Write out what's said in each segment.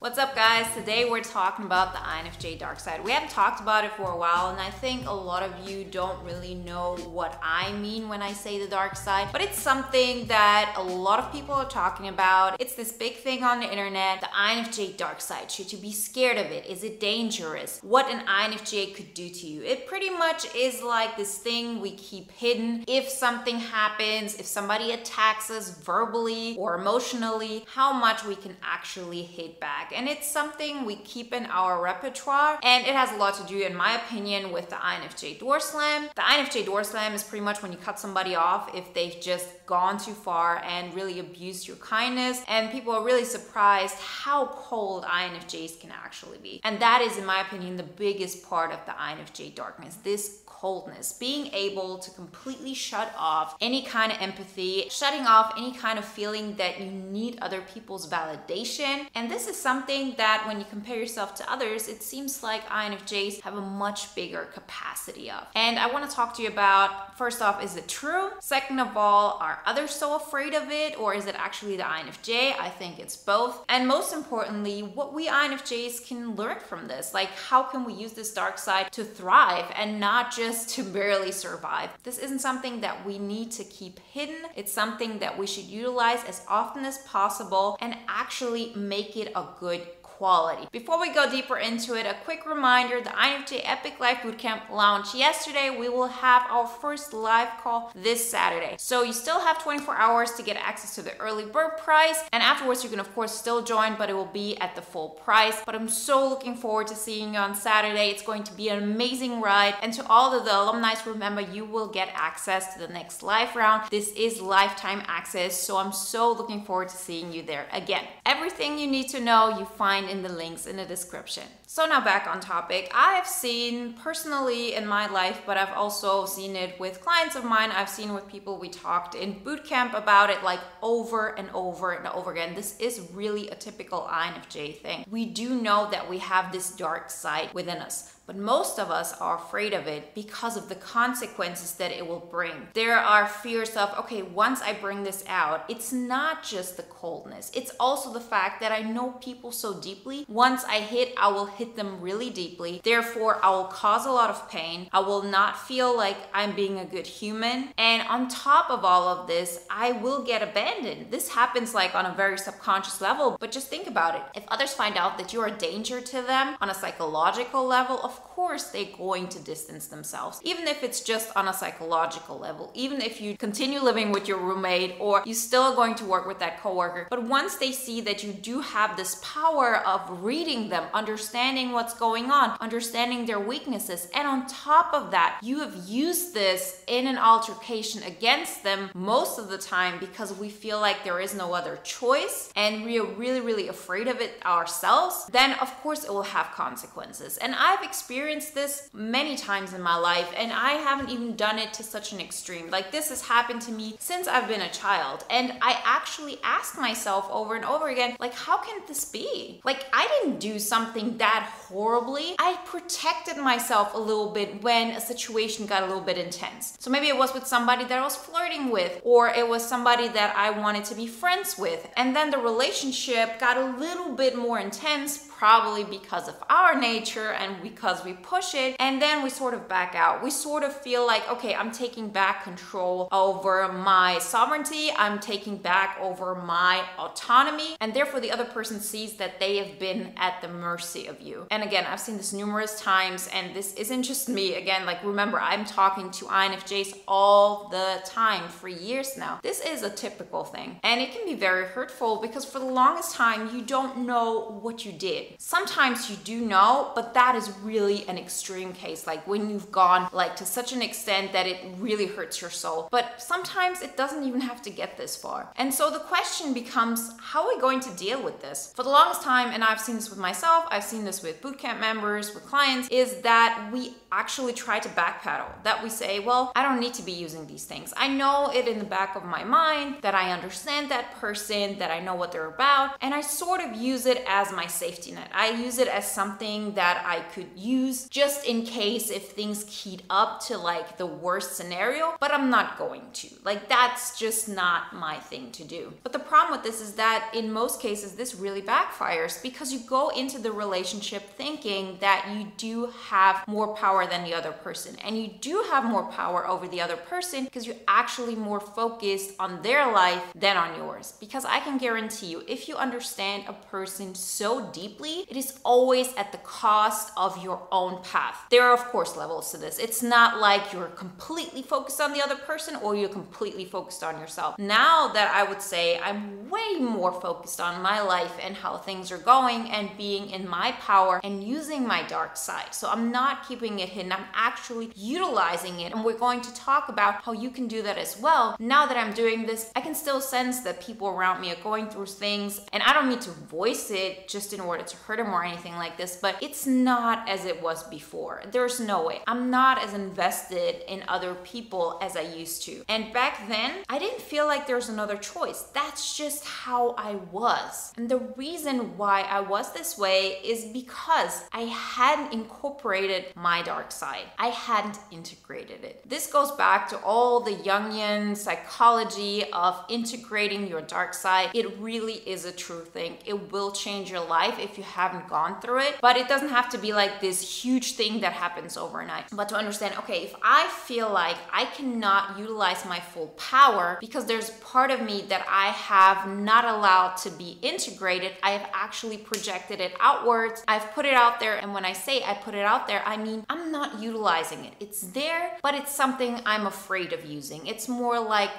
What's up, guys? Today we're talking about the INFJ dark side. We haven't talked about it for a while, and I think a lot of you don't really know what I mean when I say the dark side, but it's something that a lot of people are talking about. It's this big thing on the internet, the INFJ dark side. Should you be scared of it? Is it dangerous? What an INFJ could do to you? It pretty much is like this thing we keep hidden. If something happens, if somebody attacks us verbally or emotionally, how much we can actually hit back. And it's something we keep in our repertoire, and it has a lot to do, in my opinion, with the INFJ door slam. The INFJ door slam is pretty much when you cut somebody off if they've just gone too far and really abused your kindness, and people are really surprised how cold INFJs can actually be. And that is, in my opinion, the biggest part of the INFJ darkness, this coldness, being able to completely shut off any kind of empathy, shutting off any kind of feeling that you need other people's validation. And this is something that when you compare yourself to others, it seems like INFJs have a much bigger capacity of. And I want to talk to you about, first off, is it true? Second of all, are others so afraid of it, or is it actually the INFJ? I think it's both. And most importantly, what we INFJs can learn from this. Like, how can we use this dark side to thrive and not just to barely survive? This isn't something that we need to keep hidden. It's something that we should utilize as often as possible and actually make it a good quality. Before we go deeper into it, a quick reminder, the INFJ Epic Life Bootcamp launched yesterday. We will have our first live call this Saturday. So you still have 24 hours to get access to the early bird price, and afterwards you can of course still join, but it will be at the full price. But I'm so looking forward to seeing you on Saturday. It's going to be an amazing ride, and to all of the alumni, remember, you will get access to the next live round. This is lifetime access, so I'm so looking forward to seeing you there again. Everything you need to know you find in the links in the description. So now back on topic. I have seen personally in my life, but I've also seen it with clients of mine. I've seen with people we talked in bootcamp about it like over and over and over again. This is really a typical INFJ thing. We do know that we have this dark side within us, but most of us are afraid of it because of the consequences that it will bring. There are fears of, okay, once I bring this out, it's not just the coldness. It's also the fact that I know people so deeply. Once I hit, I will hit them really deeply. Therefore, I will cause a lot of pain. I will not feel like I'm being a good human. And on top of all of this, I will get abandoned. This happens like on a very subconscious level, but just think about it. If others find out that you're a danger to them on a psychological level, of course they're going to distance themselves, even if it's just on a psychological level, even if you continue living with your roommate or you still are going to work with that coworker. But once they see that you do have this power of reading them, understanding what's going on, understanding their weaknesses, and on top of that, you have used this in an altercation against them most of the time because we feel like there is no other choice and we are really, really afraid of it ourselves, then of course it will have consequences. And I've experienced this many times in my life, and I haven't even done it to such an extreme. Like, this has happened to me since I've been a child, and I actually ask myself over and over again, like, how can this be? Like, I didn't do something that horribly. I protected myself a little bit when a situation got a little bit intense. So maybe it was with somebody that I was flirting with, or it was somebody that I wanted to be friends with, and then the relationship got a little bit more intense, probably because of our nature and because we push it, and then we sort of back out. We sort of feel like, okay, I'm taking back control over my sovereignty, I'm taking back over my autonomy, and therefore the other person sees that they have been at the mercy of you. And again, I've seen this numerous times, and this isn't just me. Again, like, remember, I'm talking to INFJs all the time for years now. This is a typical thing, and it can be very hurtful because for the longest time you don't know what you did. Sometimes you do know, but that is really an extreme case, like when you've gone like to such an extent that it really hurts your soul. But sometimes it doesn't even have to get this far. And so the question becomes, how are we going to deal with this? For the longest time, and I've seen this with myself, I've seen this with bootcamp members, with clients, is that we actually try to backpedal, that we say, well, I don't need to be using these things. I know it in the back of my mind that I understand that person, that I know what they're about, and I sort of use it as my safety net. I use it as something that I could use use just in case if things heat up to like the worst scenario, but I'm not going to. Like, that's just not my thing to do. But the problem with this is that in most cases, this really backfires because you go into the relationship thinking that you do have more power than the other person. And you do have more power over the other person because you're actually more focused on their life than on yours. Because I can guarantee you, if you understand a person so deeply, it is always at the cost of your own path. There are, of course, levels to this. It's not like you're completely focused on the other person or you're completely focused on yourself. Now that I would say I'm way more focused on my life and how things are going and being in my power and using my dark side. So I'm not keeping it hidden. I'm actually utilizing it. And we're going to talk about how you can do that as well. Now that I'm doing this, I can still sense that people around me are going through things, and I don't need to voice it just in order to hurt them or anything like this, but it's not as it was before. There's no way. I'm not as invested in other people as I used to. And back then, I didn't feel like there's another choice. That's just how I was. And the reason why I was this way is because I hadn't incorporated my dark side. I hadn't integrated it. This goes back to all the Jungian psychology of integrating your dark side. It really is a true thing. It will change your life if you haven't gone through it, but it doesn't have to be like this huge thing that happens overnight. But to understand, okay, if I feel like I cannot utilize my full power because there's part of me that I have not allowed to be integrated, I have actually projected it outwards. I've put it out there, and when I say I put it out there, I mean I'm not utilizing it. It's there, but it's something I'm afraid of using. It's more like,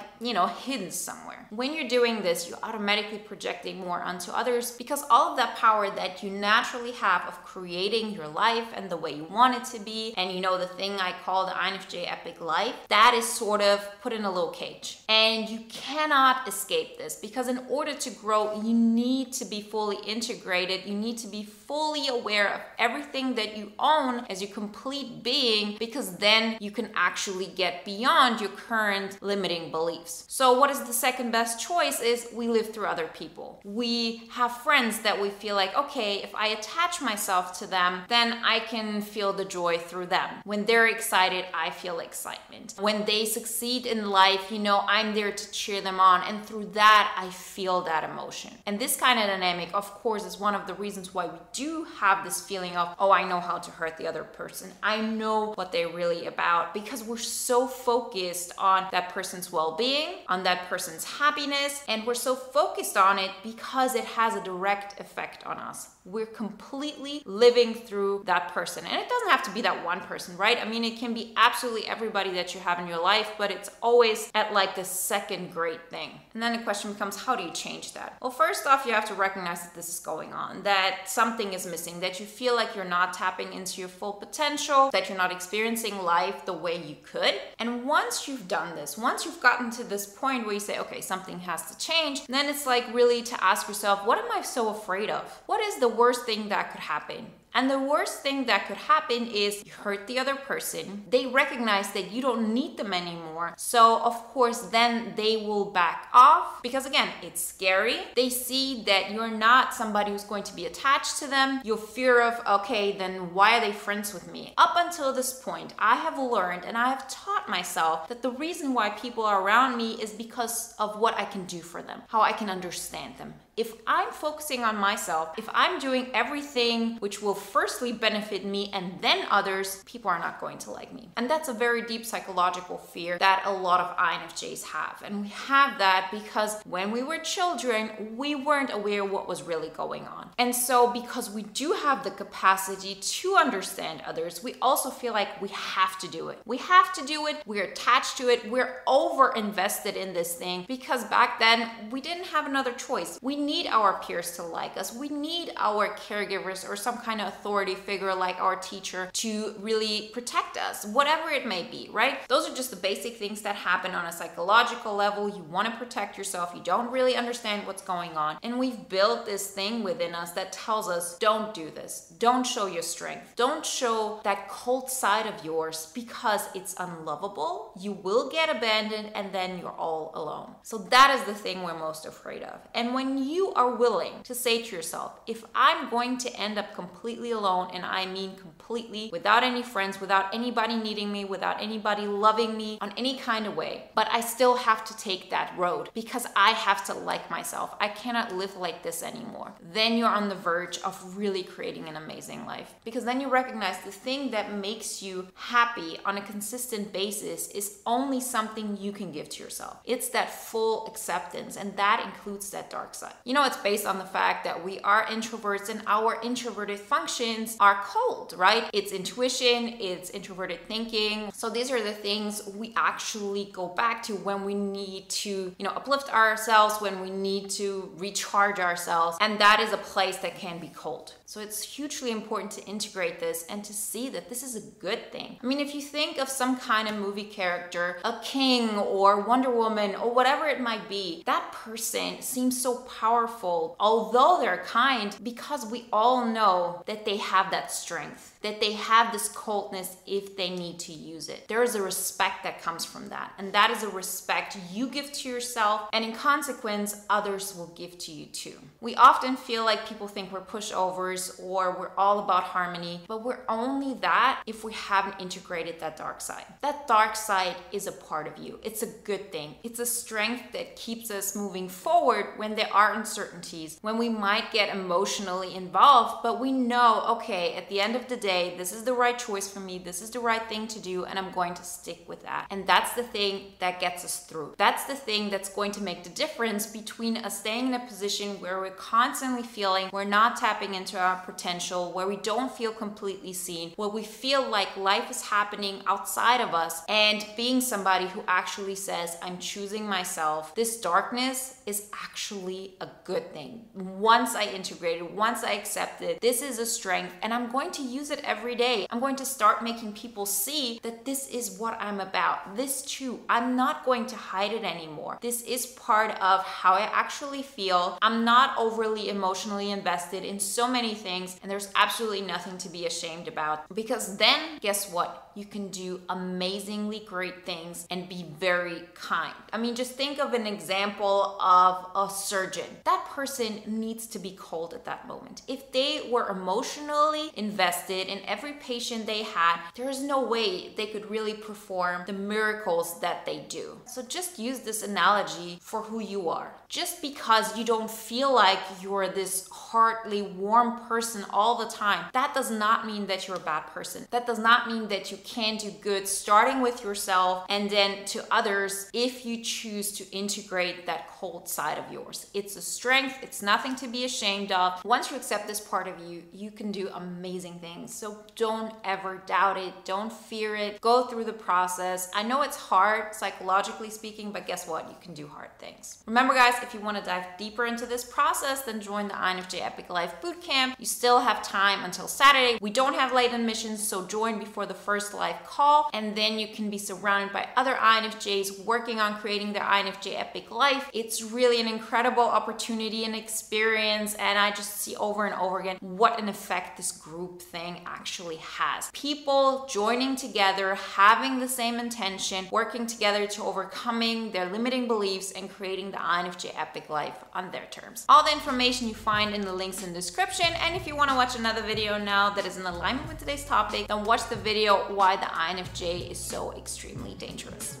hidden somewhere. When you're doing this, you're automatically projecting more onto others because all of that power that you naturally have of creating your life and the way you want it to be, and the thing I call the INFJ epic life, that is sort of put in a little cage. And you cannot escape this because in order to grow, you need to be fully integrated. You need to be fully aware of everything that you own as your complete being, because then you can actually get beyond your current limiting beliefs. So what is the second best choice is we live through other people. We have friends that we feel like, okay, if I attach myself to them, then I can feel the joy through them. When they're excited, I feel excitement. When they succeed in life, I'm there to cheer them on. And through that, I feel that emotion. And this kind of dynamic, of course, is one of the reasons why we do have this feeling of, oh, I know how to hurt the other person. I know what they're really about, because we're so focused on that person's well-being, on that person's happiness, and we're so focused on it because it has a direct effect on us. We're completely living through that person. And it doesn't have to be that one person, right? I mean, it can be absolutely everybody that you have in your life, but it's always at like the second great thing. And then the question becomes, how do you change that? Well, first off, you have to recognize that this is going on, that something is missing, that you feel like you're not tapping into your full potential, that you're not experiencing life the way you could. And once you've done this, once you've gotten to this point where you say, okay, something has to change, then it's like really to ask yourself, what am I so afraid of? What is the worst thing that could happen? And the worst thing that could happen is you hurt the other person. They recognize that you don't need them anymore. So of course, then they will back off because again, it's scary. They see that you're not somebody who's going to be attached to them. Your fear of, okay, then why are they friends with me? Up until this point, I have learned and I have taught myself that the reason why people are around me is because of what I can do for them, how I can understand them. If I'm focusing on myself, if I'm doing everything which will firstly benefit me and then others, people are not going to like me. And that's a very deep psychological fear that a lot of INFJs have. And we have that because when we were children, we weren't aware what was really going on. And so because we do have the capacity to understand others, we also feel like we have to do it. We have to do it. We're attached to it. We're over invested in this thing because back then we didn't have another choice. We need our peers to like us. We need our caregivers or some kind of authority figure like our teacher to really protect us, whatever it may be, right? Those are just the basic things that happen on a psychological level. You want to protect yourself. You don't really understand what's going on. And we've built this thing within us that tells us, don't do this. Don't show your strength. Don't show that cold side of yours because it's unlovable. You will get abandoned and then you're all alone. So that is the thing we're most afraid of. And when you you are willing to say to yourself, if I'm going to end up completely alone, and I mean completely, without any friends, without anybody needing me, without anybody loving me on any kind of way, but I still have to take that road because I have to like myself. I cannot live like this anymore. Then you're on the verge of really creating an amazing life, because then you recognize the thing that makes you happy on a consistent basis is only something you can give to yourself. It's that full acceptance, and that includes that dark side. You know, it's based on the fact that we are introverts and our introverted functions are cold, right? It's intuition, it's introverted thinking. So these are the things we actually go back to when we need to, uplift ourselves, when we need to recharge ourselves. And that is a place that can be cold. So it's hugely important to integrate this and to see that this is a good thing. I mean, if you think of some kind of movie character, a king or Wonder Woman or whatever it might be, that person seems so powerful, although they're kind, because we all know that they have that strength, that they have this coldness if they need to use it. There is a respect that comes from that. And that is a respect you give to yourself, and in consequence, others will give to you too. We often feel like people think we're pushovers or we're all about harmony, but we're only that if we haven't integrated that dark side. That dark side is a part of you. It's a good thing. It's a strength that keeps us moving forward when there are uncertainties, when we might get emotionally involved, but we know, okay, at the end of the day, this is the right choice for me, this is the right thing to do, and I'm going to stick with that. And that's the thing that gets us through. That's the thing that's going to make the difference between us staying in a position where we're constantly feeling we're not tapping into our potential, where we don't feel completely seen, where we feel like life is happening outside of us, and being somebody who actually says, I'm choosing myself. This darkness is actually a good thing. Once I integrate it, once I accept it, this is a strength, and I'm going to use it every day. I'm going to start making people see that this is what I'm about. This too, I'm not going to hide it anymore. This is part of how I actually feel. I'm not overly emotionally invested in so many things, and there's absolutely nothing to be ashamed about, because then guess what? You can do amazingly great things and be very kind. I mean, just think of an example of a surgeon. That person needs to be cold at that moment. If they were emotionally invested in every patient they had, there is no way they could really perform the miracles that they do. So just use this analogy for who you are. Just because you don't feel like you're this heartily warm person all the time, that does not mean that you're a bad person. That does not mean that you can't do good, starting with yourself and then to others, if you choose to integrate that cold side of yours. It's a strength. It's nothing to be ashamed of. Once you accept this part of you, you can do amazing things. So don't ever doubt it. Don't fear it. Go through the process. I know it's hard, psychologically speaking, but guess what? You can do hard things. Remember, guys, if you want to dive deeper into this process, then join the INFJ Epic Life Bootcamp. You still have time until Saturday. We don't have late admissions, so join before the first live call, and then you can be surrounded by other INFJs working on creating their INFJ Epic Life. It's really an incredible opportunity and experience, and I just see over and over again what an effect this group thing actually has. People joining together, having the same intention, working together to overcoming their limiting beliefs and creating the INFJ Epic Life on their terms. All the information you find in the links in the description, and if you want to watch another video now that is in alignment with today's topic, then watch the video why the INFJ is so extremely dangerous.